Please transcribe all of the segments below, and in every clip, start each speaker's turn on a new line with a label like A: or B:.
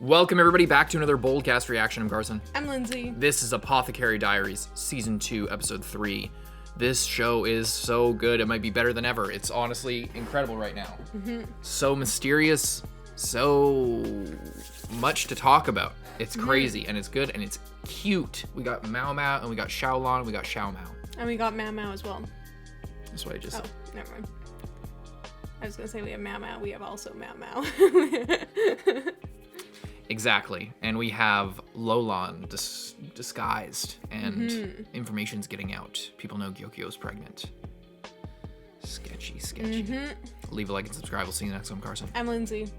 A: Welcome everybody back to another BOLDcast reaction. I'm Carson.
B: I'm Lindsay.
A: This is Apothecary Diaries, Season 2, Episode 3. This show is so good, it might be better than ever. It's honestly incredible right now. So mysterious, so much to talk about. It's crazy, and it's good, and it's cute. We got maomao, and we got Xiaolon, and we got xiaomao.
B: And we got maomao as well.
A: That's what I just said.
B: Oh, never mind. I was gonna say we have maomao, we have also maomao.
A: Exactly, and we have Lolon disguised, and information's getting out. People know Gyokyo's pregnant. Sketchy, sketchy. Leave a like and subscribe. We'll see you next time, Carson.
B: I'm Lindsay.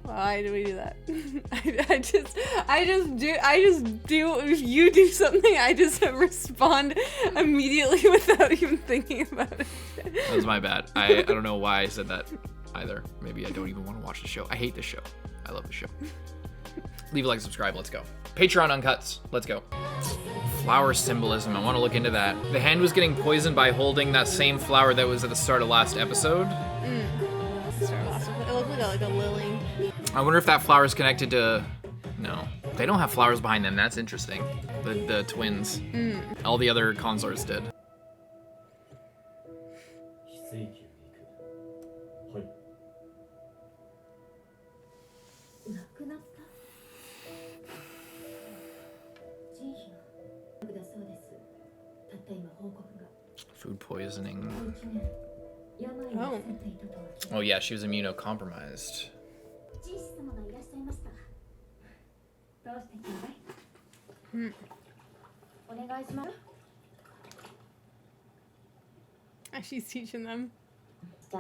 B: Why do we do that? I just do. If you do something, I just respond immediately without even thinking about it.
A: That was my bad. I don't know why I said that either. Maybe I don't even want to watch the show. I hate this show. I love the show. Leave a like, subscribe, let's go. Patreon uncuts, let's go. Flower symbolism, I want to look into that. The hand was getting poisoned by holding that same flower that was at the start of last episode.
B: It looked like a lily.
A: I wonder if that flower is connected to... No, they don't have flowers behind them, that's interesting. The twins. All the other consorts did. Food poisoning.
B: Oh.
A: Oh yeah, she was immunocompromised. She's teaching them. I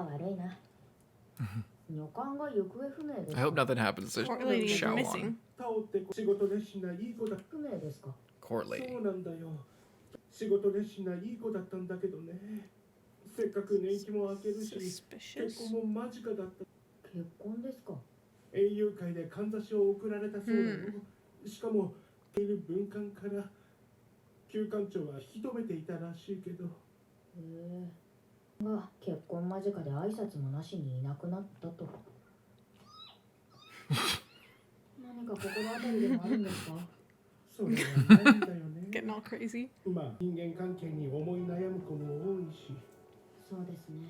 A: hope nothing happens to
B: Court lady is
A: Xiaolon.
B: missing.
A: Court lady.
C: 仕事熱心ないい子だったんだけどね。せっかく年季も明けるし、結婚も間近だった。結婚ですか？園遊会でかんざしを贈られたそうだよ。しかも、いる文官から旧館長は引き止めていたらしいけど。
D: が結婚間近で挨拶もなしにいなくなったと。何か心当たりでもあるんですか？
C: それはないんだよね。
B: Getting all crazy.
C: まあ人間関係に思い悩む子も多いし。
D: そうですね。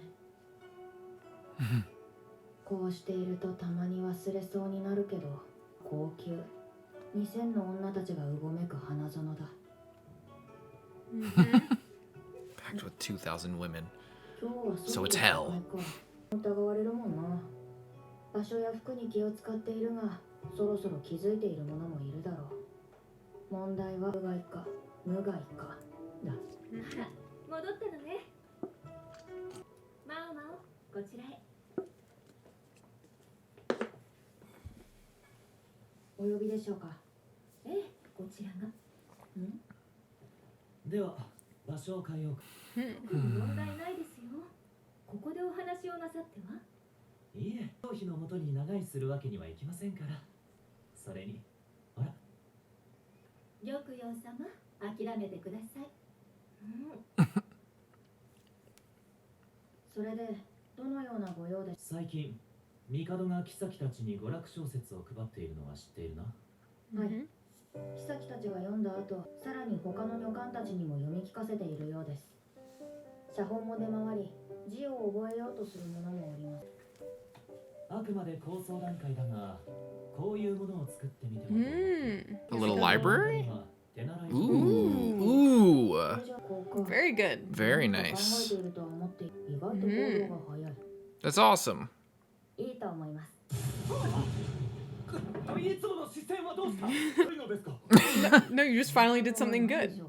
D: こうしているとたまに忘れそうになるけど、高級2000の女たちがうごめく花園だ。
A: Packed with 2,000 women.
D: 今日は
A: So it's hell.
D: 疑われるもんな。場所や服に気を使っているが、そろそろ気づいている者もいるだろう。問題は無害か無害かだ。戻ったのね。マオマオ、こちらへ。お呼びでしょうか。ええ、こちらが。
E: では場所を変えようか。
D: 問題ないですよ。ここでお話をなさっては。
E: いいえ、頭皮のもとに長居するわけにはいきませんから。それに、ほら。
D: 玉葉様、諦めてください。それでどのようなご用で？
E: 最近、帝が妃たちに娯楽小説を配っているのは知っているな。
D: はい。妃たちが読んだ後、さらに他の女官たちにも読み聞かせているようです。写本も出回り、字を覚えようとする者もおります。
E: あくまで構想段階だが、こういうものを作ってみては。
A: A little library? Ooh.
B: Very good.
A: Very nice. That's awesome.
D: いいと思います。
E: いつもの視線はどうした？No,
B: you just finally did something good.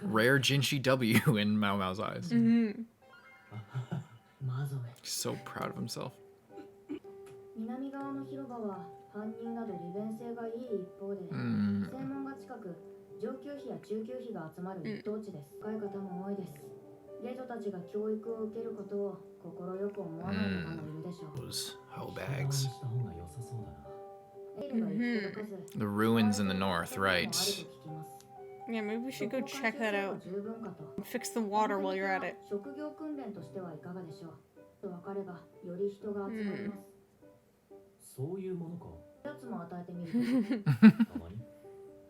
A: Rare Jinshi W in Mao Mao's eyes. He's so proud of himself.
D: 南側の広場は犯人など利便性がいい一方で、正門が近く、上級妃や中級妃が集まる一等地です。若い方も多いです。ゲ女たちが教育を受けることを心よく思わない方もいるでしょう。
A: Those hoe bags.
E: した方が良さそうだな。
A: The ruins in the north, right?
B: Yeah, maybe we should go check that out. Fix the water while you're at it.
D: 職業訓練としてはいかがでしょう。と分かればより人が集まります。
E: そういうものか。
D: やつも与えてみると
E: たまに。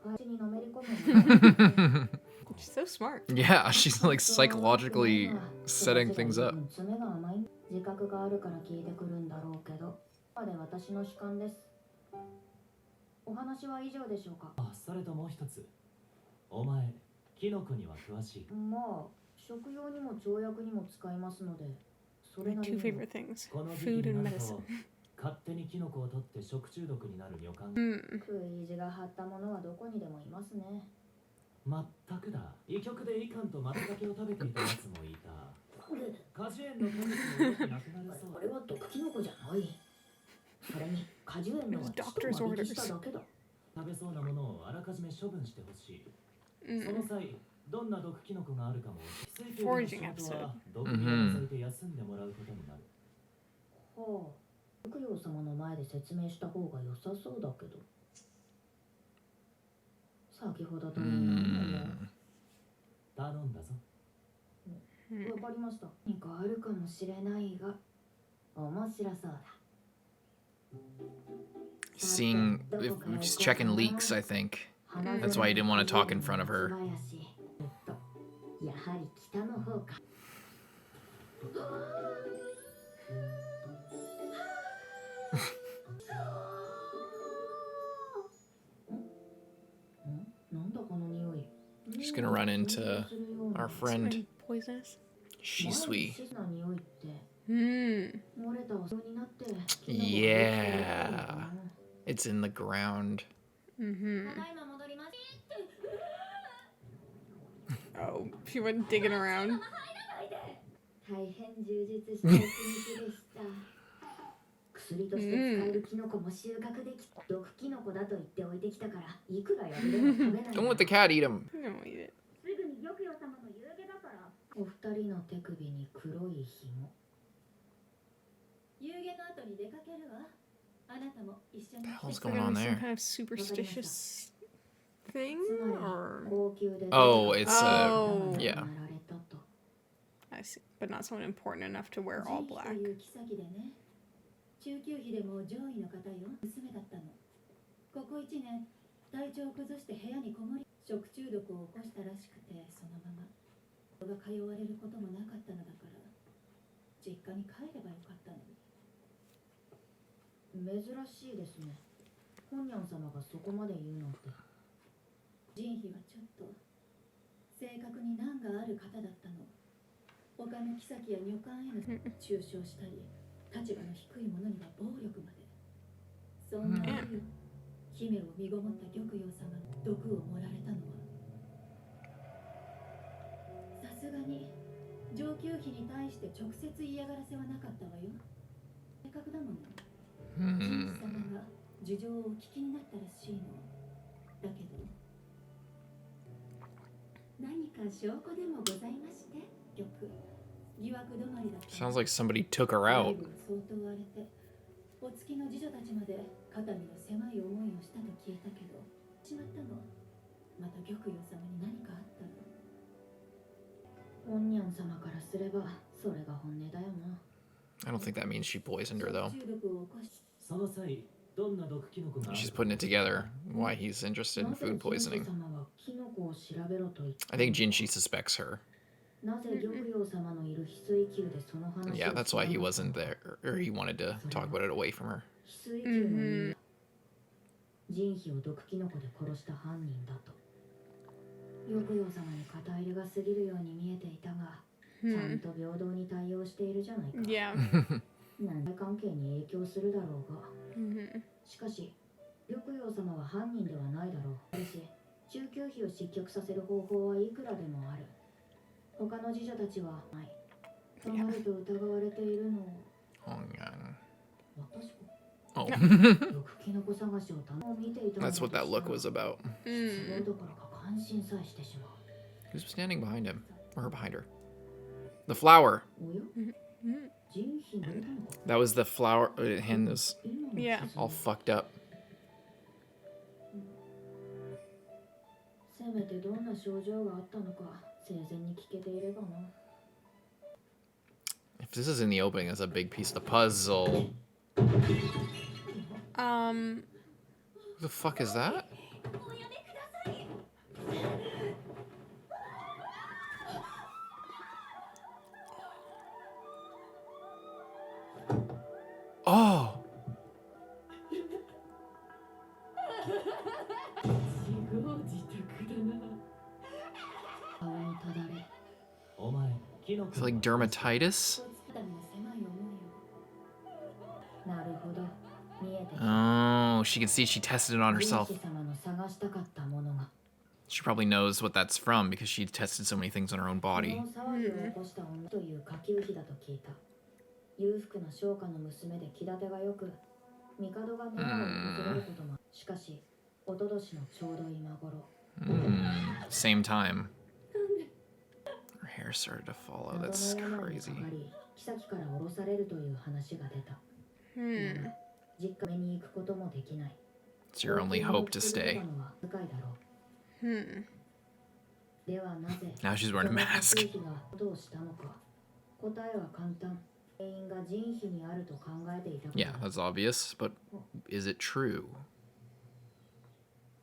D: 味にのめり込む
B: She's so smart.
A: Yeah, she's like psychologically setting things up.
D: 爪が甘い自覚があるから聞いてくるんだろうけどここまで私の主観ですお話は以上でしょうか
E: あ、それともう一つ。お前、キノコには詳しい。
D: まあ食用にも跳躍にも使いますのでそれ
B: My
D: なり
B: two
D: に
B: favorite things:
E: この時期
B: food
E: に
B: and
E: なると
B: medicine.
E: 勝手にキノコを取って食中毒になる予感。
D: 食い意地が張ったものはどこにでもいますね
E: まったくだ。医局でイカンと松茸を食べていたやつもいた。果樹園の果実もよくなくなるそう
D: これは毒キノコじゃないそれに果樹園のは
B: Doctor's
D: ちと間引きしただけだ
E: 食べそうなものをあらかじめ処分してほしい。そ
B: Mm.
E: の際、どんな毒キノコがあるかも教えて。
B: Foraging
E: 非正規の仕事は
B: episode.
E: 毒にやらせて休んでもらうことになる。
D: はあ福陽様の前で説明した方が良さそうだけど先ほどと何も
E: 頼んだぞ。
D: わかりました何かあるかもしれないが面白そうだ
A: Seeing if he's checking leaks, I think. That's why he didn't want to talk in front of her.
D: やはり北の方かなんだこの匂い
A: She's gonna run into our friend
B: Something poisonous.
A: Shisui.
D: な匂いって
B: Hmm.
D: 漏れたお湯になって
A: Yeah. It's in the ground.
B: Mm-hmm.
D: ただいま戻ります
B: Oh, she went digging around.
D: 大変充実した一日でした薬として使えるキノコも収穫でき毒キノコだと言って置いてきたからいくらやるでも食べない
A: Don't let the cat eat him.
B: No, eat it.
D: すぐに玉葉様の夕げだからお二人の手首に黒い紐夕げの後に出かけるわあなたも一緒に
A: What the hell's
B: Is there
A: going
B: gonna
A: on
B: be some
A: there?
B: kind of superstitious thing,
D: つまり
B: or
D: 高級で
A: Oh, it's
B: Oh.
A: yeah.
D: 生まれたと
B: I see, but not someone important enough to wear all
D: ジンヒ
B: black.
D: という妃でね中級妃でも上位の方よ娘だったのここ1年体調を崩して部屋にこもり食中毒を起こしたらしくてそのまま人が通われることもなかったのだから実家に帰ればよかったのに珍しいですね本ニャン様がそこまで言うなんてジンヒはちょっと正確に難がある方だったの他の妃や女官への中傷したり立場の低い者には暴力までそんな理由姫を身ごもった玉葉様の毒を盛られたのはさすがに上級妃に対して直接嫌がらせはなかったわよせっかくだものジン
A: Hmm.
D: 様が事情をお聞きになったらしいのだけど何か証拠でもございまして玉疑惑止まりだった
A: Sounds like somebody took her out.
D: 相当荒れてお付きの次女たちまで肩身の狭い思いをしたと聞いたけどしまったのまた玉葉様に何かあったの本ニャン様からすればそれが本音だよな
A: I don't think that means she poisoned her though.
D: 中毒を起こし
E: その際、どんな毒キノコがある
A: She's putting it together why he's interested in
D: なぜ
A: food
D: ジンシ
A: poisoning.
D: 様はキノコを調べろと言った
A: I think Jinshi suspects her.
D: なぜ玉葉様のいる翡翠宮でその話を
A: Yeah, that's why he wasn't there, or he wanted to talk about it away from her.
D: 翡翠宮の人間ジンヒを毒キノコで殺した犯人だと玉葉様に肩入れが過ぎるように見えていたがちゃんと平等に対応しているじゃないか
B: Yeah.
D: 何ら関係に影響するだろうが
B: Mm-hmm.
D: しかし玉葉様は犯人ではないだろうあるし中級妃を失脚させる方法はいくらでもある他の次女たちはないとなると疑われているの
A: Oh, yeah.
D: 私
A: Oh,
D: 毒キノコ探しを見ていた
A: that's what that look was about.
D: 失望どころか感心さえしてしまう
A: Who's standing behind him? Or behind her? The flower.
D: おや
B: Mm-hmm.
D: ジンヒの歌のか
A: That was the flower. Hand was
D: 今の
B: Yeah.
D: 傷
A: all fucked up.
D: せめてどんな症状があったのか生前に聞けていればな
A: If this is in the opening, that's a big piece of the puzzle. Who the fuck is that? Oh.
D: 顔にただれ
E: お前キノコ
A: It's like dermatitis?
D: なるほど見えてきた
A: Oh, she can see she tested it on
D: ジン
A: herself.
D: シ様の探したかったものが
A: She probably knows what that's from because she tested so many things on her own
D: こ
A: body.
D: の騒ぎを起こした女という下級妃だと聞いた裕福な商家の娘で気立てがよく帝が目を訪れることもしかしおととしのちょうど今頃
A: Same time. Her hair started to follow.
D: 謎
A: That's
D: の病に
A: crazy.
D: かかり妃から降ろされるという話が出た
B: Hmm.
D: 実家に行くこともできない
A: It's your only hope to
D: 使
A: stay.
D: のは使いだろ
B: Hmm.
D: うではなぜ
A: Now she's wearing a
D: その
A: mask.
D: 下級妃がことをしたのか答えは簡単原因が人妃にあると考えていたから
A: Yeah, that's obvious, but is it true?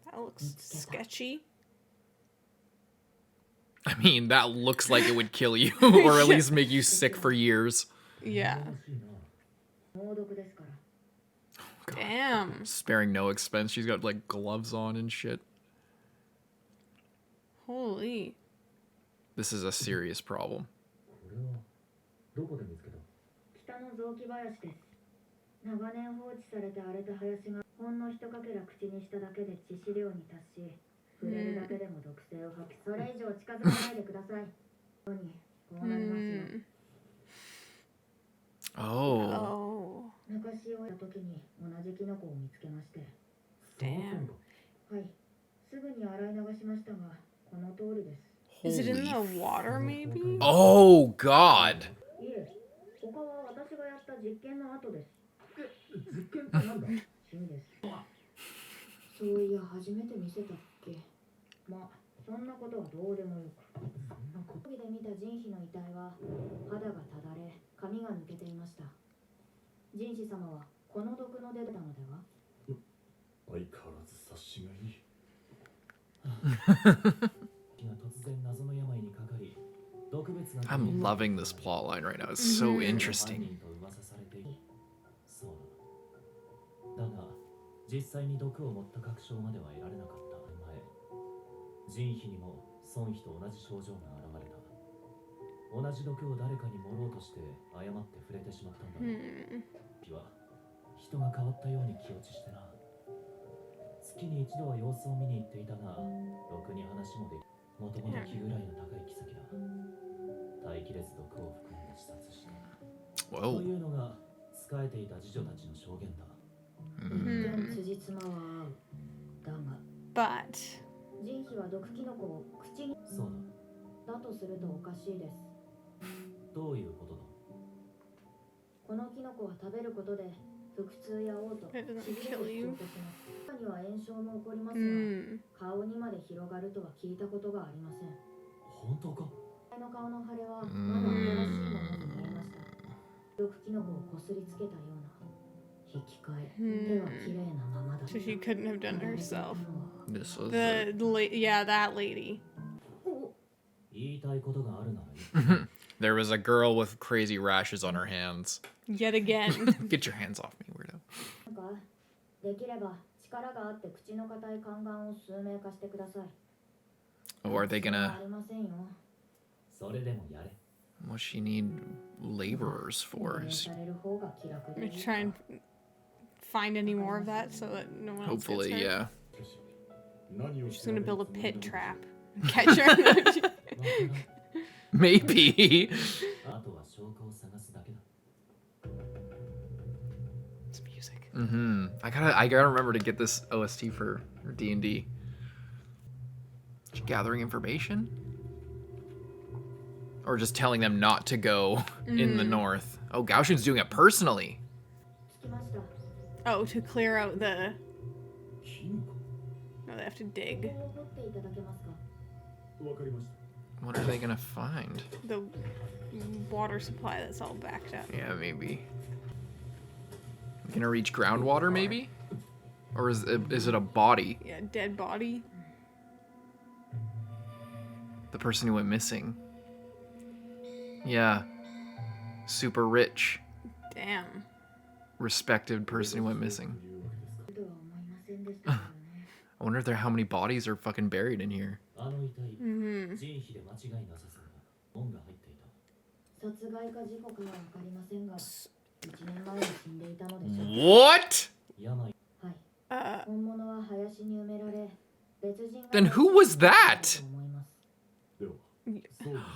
B: That looks sketchy.
A: I mean, that looks like it would kill you, or at least make you sick for years.
B: Yeah.
D: 猛毒ですから
B: Damn.
A: Sparing no expense. She's got like gloves on and shit.
B: Holy.
A: This is a serious problem.
E: これはどこで見つけた
D: 北の雑木林です長年放置されて荒れた林がほんの一かけら口にしただけで致死量に達し触れるだけでも毒性を吐きそれ以上近づかないでくださいこうなりますよ
B: Hmm.
A: Oh.
B: Oh.
D: 昔をやった時に同じキノコを見つけまして
B: Damn.
D: はいすぐに洗い流しましたがこの通りです
B: Is it in
A: Holy
B: the water, maybe?
A: Oh, God.
D: いえ他は私がやった実験の後です
E: 実験ってなんだ
D: 真ですそういや初めて見せたっけまあそんなことはどうでもよく
E: そんなこと
D: で見た人妃の遺体は肌がただれ髪が抜けていました人氏様はこの毒の出たのでは
C: 相変わらず察しがいい
E: が突然謎の病にかかり毒物が
A: I'm loving this plot line right now. It's so
E: 犯
A: interesting.
E: 人と噂されているそうだだが実際に毒を持った確証までは得られなかった前人妃にも孫妃と同じ症状が現れた同じ毒を誰かに盛ろうとして誤って触れてしまったんだろう
B: Hmm.
E: 妃は人が変わったように気落ちしてな月に一度は様子を見に行っていたがろくに話もできもともと気ぐらいの高い妃だ耐えきれず毒を含んで自殺したと
A: Whoa.
E: いうのが仕えていた次女たちの証言だ
D: 一見辻褄は合うだが
B: But
D: 人妃は毒キノコを口に
E: そうだ
D: だとするとおかしいです
E: どういうことだ
D: このキノコは食べることで腹痛や嘔吐
B: It doesn't
D: しびれを
B: kill
D: 引き
B: you.
D: 起こします中には炎症も起こりますが、
B: Hmm.
D: 顔にまで広がるとは聞いたことがありません
E: 本当か
D: 前の顔の腫れはまだ新しいものに見えました毒キノコをこすりつけたような引き換え手は綺麗なままだった
B: So she couldn't have done it herself.
A: This was
B: Yeah, that lady.
E: 言いたいことがあるならいい
A: There was a girl with crazy rashes on her hands.
B: Yet again.
A: Get your hands off me, weirdo.
D: なんかできれば力があって口の硬い宦官を数名化してください
A: Oh, are they
D: あ
A: gonna...
D: りませんよ
E: それでもやれ
A: What's she need laborers for?
D: 命令される方が気楽
B: I'm
D: で
B: try and find any more of that so that no one else gets
A: Hopefully,
B: hurt.
A: yeah.
C: しかし何を
B: She's gonna build a
C: 調べる
B: pit
C: つもりなの
B: trap. Catch her.
E: わからん
A: Maybe.
E: あとは証拠を探すだけだ
A: It's music. I gotta remember to get this OST for D&D. Is she gathering information? Or just telling them not to go in the north? Oh, Gaoshun's doing it personally.
D: つきました
B: Oh, to clear out the.
E: キノコ
B: No, they have to dig
D: ここを掘っていただけますか
C: わかりました
A: What are they gonna find?
B: the water supply that's all backed up.
A: Yeah, maybe. Gonna reach groundwater, maybe? Or is it a body?
B: Yeah, dead body.
A: The person who went missing. Yeah. Super rich,
B: Damn.
A: respected person who went missing.
D: とは思いませんでしたけどね。
A: I wonder if how many bodies are fucking buried in here.
E: あの遺体、
B: Mm-hmm.
E: 人皮で間違いなさそうな門が入っていた。
D: 殺害か事故かは分かりませんが、1年前に死んでいたのでしょう。
A: What?
E: 病。
D: はい。
B: Uh,
D: 本物は林に埋められ、別人が
A: Then who was that?
D: と思います。
E: では、そうなの。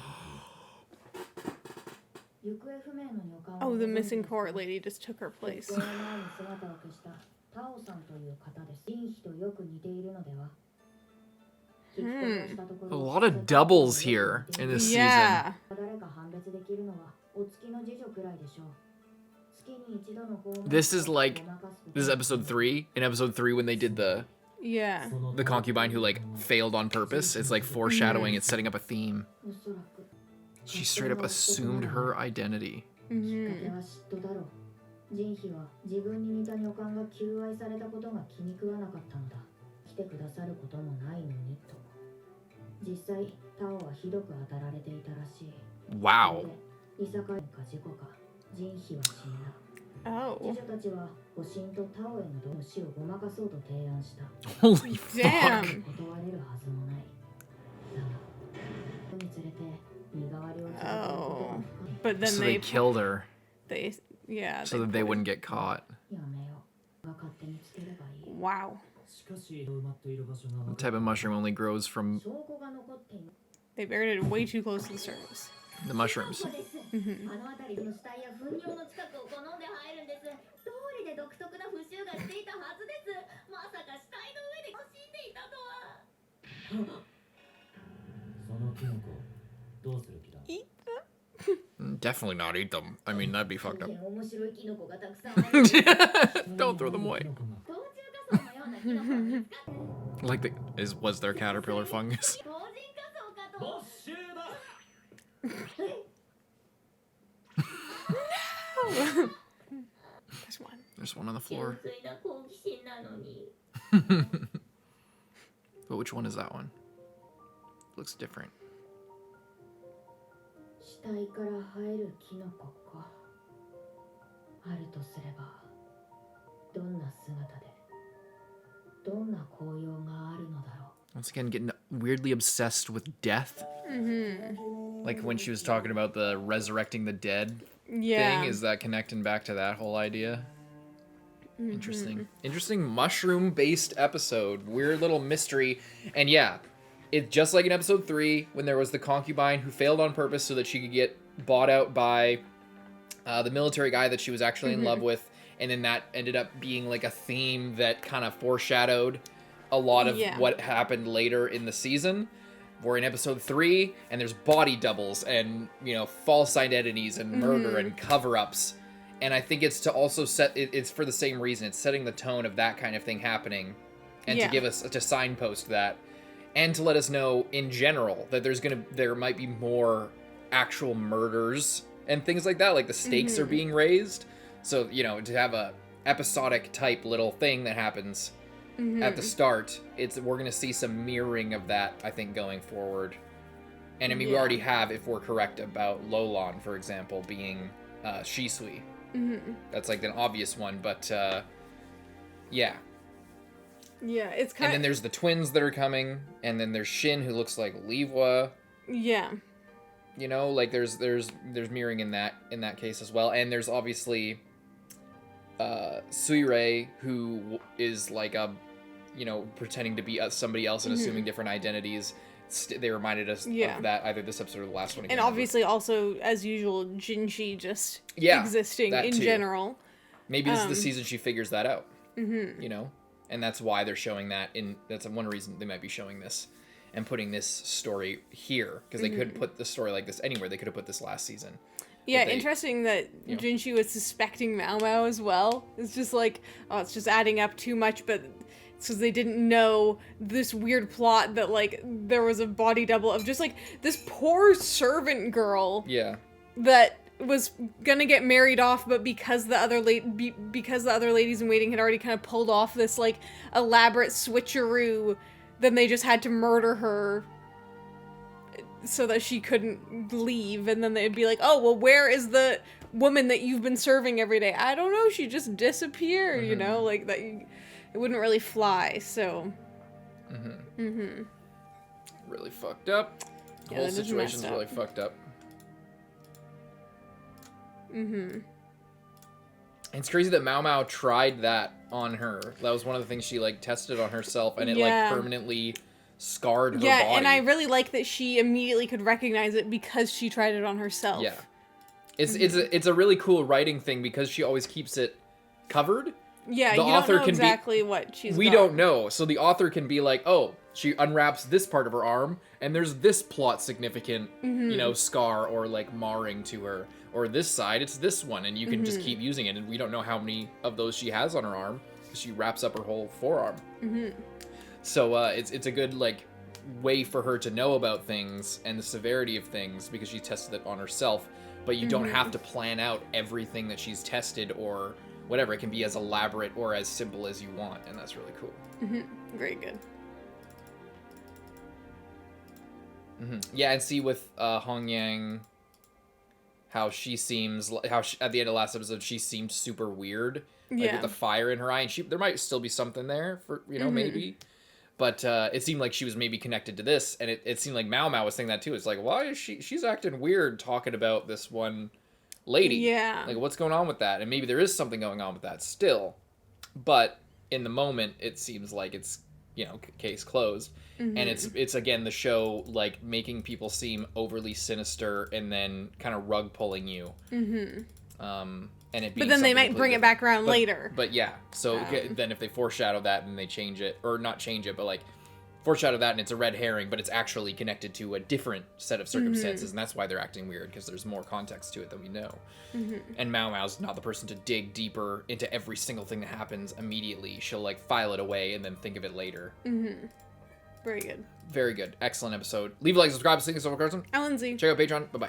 D: 行方不明の女官
B: oh,
D: を
B: the
D: ご存知
B: missing
D: ですか？
B: court lady just took her place.
D: 結婚の前に姿を消したタオさんという方です。人皮とよく似ているのでは？聞き込みをしたとこ
A: A
D: ろ、
A: lot of doubles here in this season.
B: Yeah.
D: 誰か判別できるのはお月の次女くらいでしょう。月に一度の訪問
A: This is like- This is episode 3. In episode 3 when they did the
B: Yeah.
A: concubine who like failed on purpose, it's like foreshadowing, it's setting up a theme.
D: おそらく
A: She straight up assumed her identity.
D: きっか
B: Mm-hmm.
D: けは嫉妬だろう。人皮は自分に似た女官が求愛されたことが気に食わなかったのだ。来てくださることもないのにと。実際、タオはひどく当たられていたらしい。
A: Wow.
D: いさかいか事故か、人皮は死んだ。次
B: Oh.
D: 女たちは保身とタオへの同死をごまかそうと提案した。
A: Holy
B: Damn.
A: fuck.
D: 断れるはずもない。だが、につれて身代わりを続けることは
B: Oh.
D: 不可
B: But then
A: So
B: they
A: they killed her
B: they yeah.
A: so that they wouldn't get caught.
D: やめよう。が勝手につければいい。
B: Wow.
E: しかし、埋まっている場所が
A: The type of mushroom only grows from
D: 証拠が残っている。
B: They buried it way too close to the surface.
A: the mushrooms.
D: そうです。あの辺りの死体や糞尿の近くを好んで入るんです。通りで独特な腐臭がしていたはずです。まさか死体の上で死んでいたとは。
E: そのキノコ、どうする気だ？
B: Eat
A: Definitely not eat them. I mean, that'd be fucked up.
D: 面白いキノコがたくさんある。
A: Don't throw them away.
E: キノコが
D: 冬中火層のようなキノコを見つかって。
A: Like was there caterpillar fungus?
D: 老人火層かと。
E: 没収だ。
B: There's one.
A: There's one on the floor.
D: 純粋な好奇心なのに。
A: But which one is that one? Looks different.
D: 死体から生えるキノコか。あるとすれば、どんな姿で、どんな紅葉があるのだろう。
A: Once again, getting weirdly obsessed with death.
B: Mm-hmm.
A: Like when she was talking about the resurrecting the dead
B: Yeah.
A: thing. Is that connecting back to that whole idea? Interesting. Interesting mushroom-based episode. Weird little mystery. And yeah, it's just like in episode 3 when there was the concubine who failed on purpose so that she could get bought out by the military guy that she was actually in love with. And then that ended up being like a theme that kind of foreshadowed a lot of
B: Yeah.
A: what happened later in the season. We're in episode 3, and there's body doubles and, you know, false identities and murder and cover-ups. And I think it's to also set, it's for the same reason. It's setting the tone of that kind of thing happening. And
B: Yeah.
A: to give us, to signpost that. And to let us know, in general, that there might be more actual murders and things like that. Like the stakes are being raised. So, you know, to have a episodic type little thing that happens at the start, we're gonna see some mirroring of that, I think, going forward. And I mean, we
B: Yeah.
A: already have, if we're correct about Lolon, for example, being Shisui. That's like an obvious one, but yeah.
B: Yeah, it's
A: And
B: kind
A: then
B: of
A: there's the twins that are coming, and then there's Shin who looks like Liwa.
B: yeah.
A: You know, like there's mirroring in that case as well. And there's obviously Suirei, who is like a, you know, pretending to be somebody else and assuming different identities. They reminded us
B: Yeah.
A: of that either this episode or the last one.
B: And obviously also, as usual, Jinshi just
A: Yeah,
B: existing
A: that
B: in
A: too.
B: general.
A: Maybe this is the season she figures that out. You know, and that's why they're showing that in. That's one reason they might be showing this and putting this story here, because they could put the story like this anywhere. They could have put this last season.
B: Yeah,
A: they-
B: interesting that
A: you know.
B: Jinshi was suspecting Maomao as well. It's just like, oh, it's just adding up too much, but it's because they didn't know this weird plot that, like, there was a body double of just, like, this poor servant girl
A: Yeah.
B: that was gonna get married off, but because the other ladies in waiting had already kind of pulled off this like elaborate switcheroo, then they just had to murder her so that she couldn't leave. And then they'd be like, oh well, where is the woman that you've been serving every day? I don't know, she just disappeared. You know, like that. It wouldn't really fly. So
A: Really fucked up. The
B: Yeah,
A: whole
B: that is
A: situation's
B: messed up.
A: really fucked up. It's crazy that Maomao tried that on her. That was one of the things she like tested on herself, and it like permanently scarred her body.
B: and I really like that she immediately could recognize it because she tried it on herself.
A: Yeah, it's a really cool writing thing because she always keeps it covered.
B: Yeah,
A: The
B: you
A: author
B: don't know
A: can
B: exactly what she's
A: We
B: got.
A: don't know, so the author can be like, oh, she unwraps this part of her arm, and there's this plot significant, you know, scar or like marring to her. Or this side, it's this one, and you can just keep using it, and we don't know how many of those she has on her arm, because she wraps up her whole forearm. So it's a good like way for her to know about things and the severity of things, because she tested it on herself, but you don't have to plan out everything that she's tested or whatever. It can be as elaborate or as simple as you want, and that's really cool.
B: Very good.
A: Yeah, and see with Hong Yang, how she seems, at the end of last episode, she seemed super weird, like with the fire in her eye, and there might still be something there for, you know, maybe, but it seemed like she was maybe connected to this, and it seemed like Maomao was saying that too. It's like, why is she's acting weird talking about this one lady?
B: Yeah.
A: Like, what's going on with that? And maybe there is something going on with that still, but in the moment, it seems like it's, you know, case closed. And it's again the show like making people seem overly sinister and then kind of rug pulling you. And it being
B: But then they
A: something
B: might bring
A: completely
B: it back around
A: but-
B: later.
A: But yeah, so then if they foreshadow that and they change it, or not change it, but like foreshadow that and it's a red herring, but it's actually connected to a different set of circumstances, and that's why they're acting weird, because there's more context to it than we know. And Mao Mao's not the person to dig deeper into every single thing that happens immediately. She'll like file it away and then think of it later.
B: Very good.
A: Very good. Excellent episode. Leave a like, subscribe, see you so much.
B: Alan Z.
A: Check out Patreon. Bye-bye.